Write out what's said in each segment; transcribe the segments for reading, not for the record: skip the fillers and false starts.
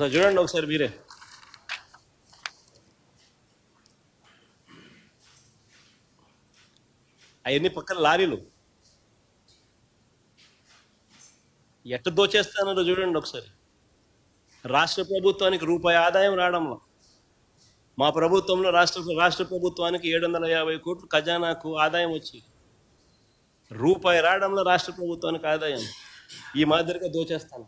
ఒకసారి చూడండి ఒకసారి మీరే. అవన్నీ పక్కన లారీలు ఎట్ట దోచేస్తానో చూడండి ఒకసారి. రాష్ట్ర ప్రభుత్వానికి రూపాయి ఆదాయం రావడంలో, మా ప్రభుత్వంలో రాష్ట్ర ప్రభుత్వానికి 750 కోట్లు ఖజానాకు ఆదాయం వచ్చి రూపాయి రావడంలో రాష్ట్ర ప్రభుత్వానికి ఆదాయం ఈ మాదిరిగా దోచేస్తాను.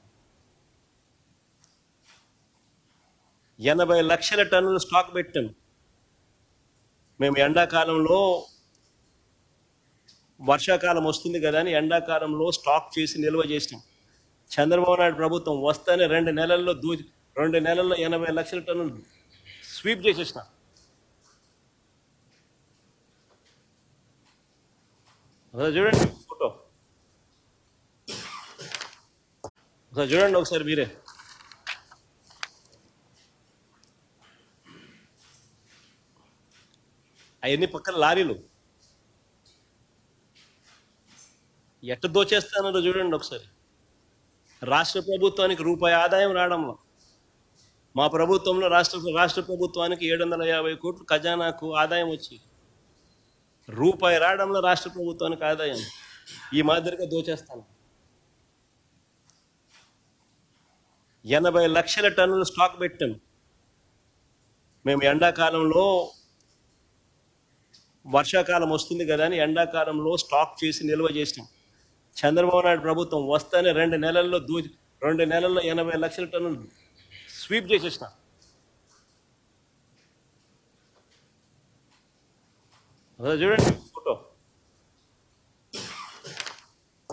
80 లక్షల టన్నులు స్టాక్ పెట్టాం మేము. ఎండాకాలంలో వర్షాకాలం వస్తుంది కదా అని ఎండాకాలంలో స్టాక్ చేసి నిల్వ చేసినాం. చంద్రబాబు నాయుడు ప్రభుత్వం వస్తేనే 2 నెలల్లో 80 లక్షల టన్నులు స్వీప్ చేసేసిన. చూడండి ఫోటో, ఒకసారి చూడండి ఒకసారి మీరే. అవన్నీ పక్కన లారీలు ఎట్ట దోచేస్తానో చూడండి ఒకసారి. రాష్ట్ర ప్రభుత్వానికి రూపాయి ఆదాయం రావడంలో, మా ప్రభుత్వంలో రాష్ట్ర ప్రభుత్వానికి 750 కోట్లు ఖజానాకు ఆదాయం వచ్చి రూపాయి రావడంలో రాష్ట్ర ప్రభుత్వానికి ఆదాయం ఈ మాదిరిగా దోచేస్తాను. 80 లక్షల టన్నులు స్టాక్ పెట్టాం మేము. ఎండాకాలంలో వర్షాకాలం వస్తుంది కదా అని ఎండాకాలంలో స్టాక్ చేసి నిల్వ చేసినాం. చంద్రబాబు నాయుడు ప్రభుత్వం వస్తేనే 2 నెలల్లో 80 లక్షల టన్నులు స్వీప్ చేసేసిన. చూడండి